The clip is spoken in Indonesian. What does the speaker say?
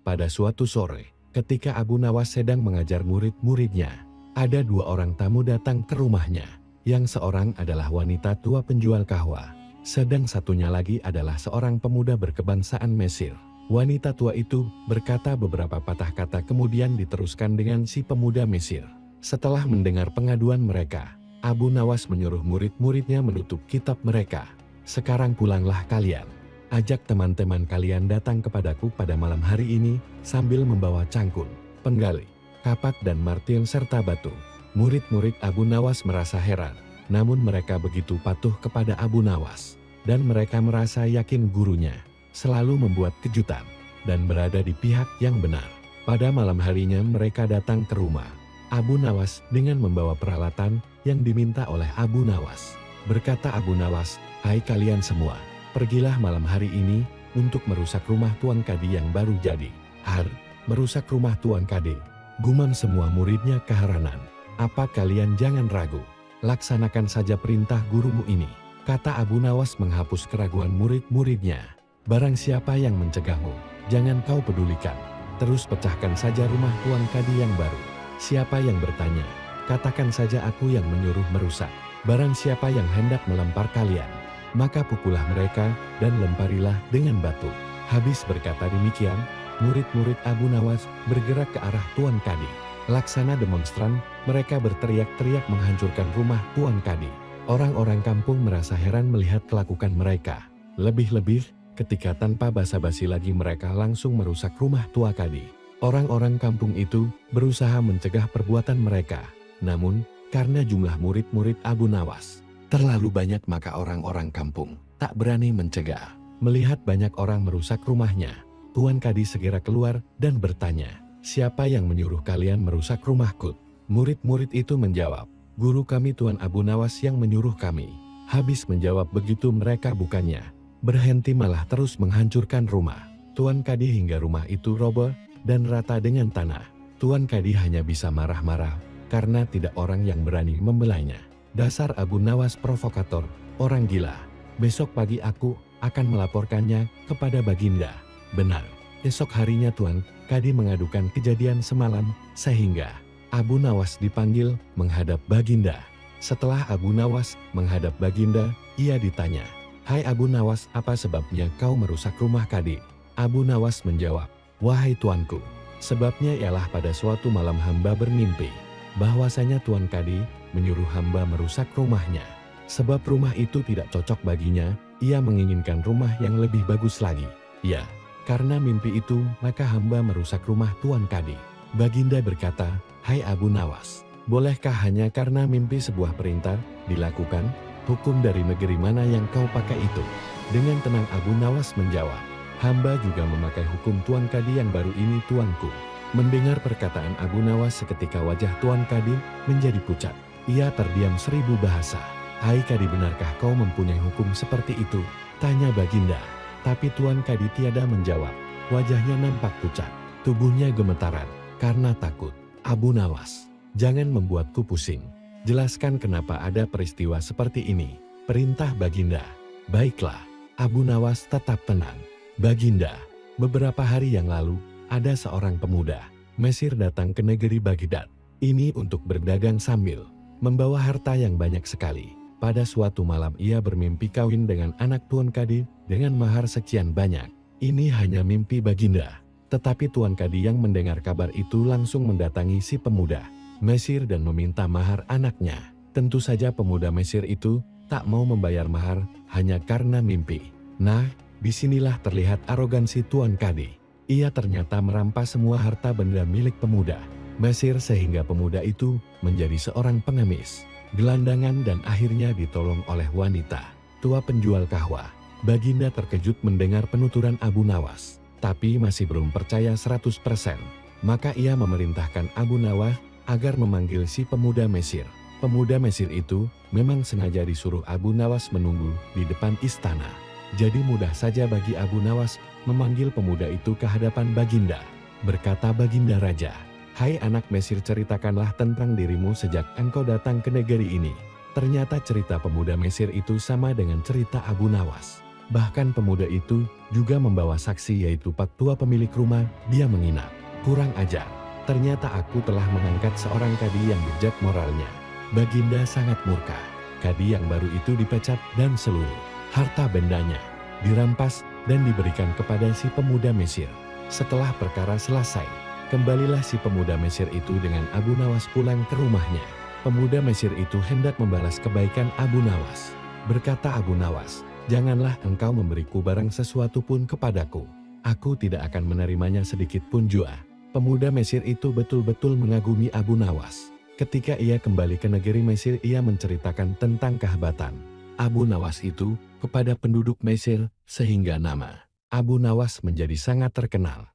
pada suatu sore, ketika Abu Nawas sedang mengajar murid-muridnya, ada dua orang tamu datang ke rumahnya. Yang seorang adalah wanita tua penjual kahwa, sedang satunya lagi adalah seorang pemuda berkebangsaan Mesir. Wanita tua itu berkata beberapa patah kata kemudian diteruskan dengan si pemuda Mesir. Setelah mendengar pengaduan mereka, Abu Nawas menyuruh murid-muridnya menutup kitab mereka. Sekarang pulanglah kalian. Ajak teman-teman kalian datang kepadaku pada malam hari ini sambil membawa cangkul, penggali, kapak dan martil serta batu. Murid-murid Abu Nawas merasa heran, namun mereka begitu patuh kepada Abu Nawas. Dan mereka merasa yakin gurunya selalu membuat kejutan dan berada di pihak yang benar. Pada malam harinya mereka datang ke rumah Abu Nawas dengan membawa peralatan yang diminta oleh Abu Nawas. Berkata Abu Nawas, "Hai kalian semua, pergilah malam hari ini untuk merusak rumah Tuan Kadi yang baru jadi." "Har, merusak rumah Tuan Kadi?" gumam semua muridnya keheranan. "Apa kalian jangan ragu, laksanakan saja perintah gurumu ini," kata Abu Nawas menghapus keraguan murid-muridnya. "Barang siapa yang mencegahmu, jangan kau pedulikan. Terus pecahkan saja rumah Tuan Kadi yang baru. Siapa yang bertanya, katakan saja aku yang menyuruh merusak. Barang siapa yang hendak melempar kalian, maka pukullah mereka dan lemparilah dengan batu." Habis berkata demikian, murid-murid Abu Nawas bergerak ke arah Tuan Kadi. Laksana demonstran, mereka berteriak-teriak menghancurkan rumah Tuan Kadi. Orang-orang kampung merasa heran melihat kelakukan mereka. Lebih-lebih, ketika tanpa basa-basi lagi mereka langsung merusak rumah Tua Kadi. Orang-orang kampung itu berusaha mencegah perbuatan mereka. Namun, karena jumlah murid-murid Abu Nawas terlalu banyak maka orang-orang kampung tak berani mencegah. Melihat banyak orang merusak rumahnya, Tuan Kadi segera keluar dan bertanya, "Siapa yang menyuruh kalian merusak rumahku?" Murid-murid itu menjawab, "Guru kami Tuan Abu Nawas yang menyuruh kami." Habis menjawab begitu mereka bukannya berhenti malah terus menghancurkan rumah Tuan Kadi hingga rumah itu roboh dan rata dengan tanah. Tuan Kadi hanya bisa marah-marah karena tidak orang yang berani membelanya. "Dasar Abu Nawas provokator, orang gila. Besok pagi aku akan melaporkannya kepada Baginda." Benar, esok harinya Tuan Kadi mengadukan kejadian semalam sehingga Abu Nawas dipanggil menghadap Baginda. Setelah Abu Nawas menghadap Baginda, ia ditanya, "Hai Abu Nawas, apa sebabnya kau merusak rumah Kadi?" Abu Nawas menjawab, "Wahai tuanku, sebabnya ialah pada suatu malam hamba bermimpi bahwasanya Tuan Kadi menyuruh hamba merusak rumahnya. Sebab rumah itu tidak cocok baginya, ia menginginkan rumah yang lebih bagus lagi. Ya, karena mimpi itu maka hamba merusak rumah Tuan Kadi." Baginda berkata, "Hai Abu Nawas, bolehkah hanya karena mimpi sebuah perintah dilakukan? Hukum dari negeri mana yang kau pakai itu?" Dengan tenang Abu Nawas menjawab, "Hamba juga memakai hukum Tuan Kadi yang baru ini tuanku." Mendengar perkataan Abu Nawas seketika wajah Tuan Kadi menjadi pucat. Ia terdiam 1000 bahasa. "Hai Kadi, benarkah kau mempunyai hukum seperti itu?" tanya Baginda. Tapi Tuan Kadi tiada menjawab. Wajahnya nampak pucat, tubuhnya gemetaran karena takut. "Abu Nawas, jangan membuatku pusing. Jelaskan kenapa ada peristiwa seperti ini," perintah Baginda. "Baiklah." Abu Nawas tetap tenang. "Baginda, beberapa hari yang lalu, ada seorang pemuda Mesir datang ke negeri Baghdad. Ini untuk berdagang sambil membawa harta yang banyak sekali. Pada suatu malam ia bermimpi kawin dengan anak Tuan Kadi dengan mahar sekian banyak." Ini hanya mimpi Baginda. Tetapi Tuan Kadi yang mendengar kabar itu langsung mendatangi si pemuda Mesir dan meminta mahar anaknya. Tentu saja pemuda Mesir itu tak mau membayar mahar hanya karena mimpi. Nah, disinilah terlihat arogansi Tuan Kadi. Ia ternyata merampas semua harta benda milik pemuda Mesir sehingga pemuda itu menjadi seorang pengemis, gelandangan dan akhirnya ditolong oleh wanita tua penjual kahwa. Baginda terkejut mendengar penuturan Abu Nawas, tapi masih belum percaya 100%. Maka ia memerintahkan Abu Nawas agar memanggil si pemuda Mesir. Pemuda Mesir itu memang sengaja disuruh Abu Nawas menunggu di depan istana. Jadi mudah saja bagi Abu Nawas memanggil pemuda itu ke hadapan Baginda. Berkata Baginda Raja, "Hai anak Mesir, ceritakanlah tentang dirimu sejak engkau datang ke negeri ini." Ternyata cerita pemuda Mesir itu sama dengan cerita Abu Nawas. Bahkan pemuda itu juga membawa saksi yaitu pak tua pemilik rumah, dia menginap. Kurang ajar, ternyata aku telah mengangkat seorang kadi yang bejat moralnya. Baginda sangat murka. Kadi yang baru itu dipecat dan seluruh harta bendanya dirampas dan diberikan kepada si pemuda Mesir. Setelah perkara selesai, kembalilah si pemuda Mesir itu dengan Abu Nawas pulang ke rumahnya. Pemuda Mesir itu hendak membalas kebaikan Abu Nawas. Berkata Abu Nawas, "Janganlah engkau memberiku barang sesuatu pun kepadaku. Aku tidak akan menerimanya sedikit pun jua." Pemuda Mesir itu betul-betul mengagumi Abu Nawas. Ketika ia kembali ke negeri Mesir, ia menceritakan tentang kehebatan Abu Nawas itu kepada penduduk Mesir, sehingga nama Abu Nawas menjadi sangat terkenal.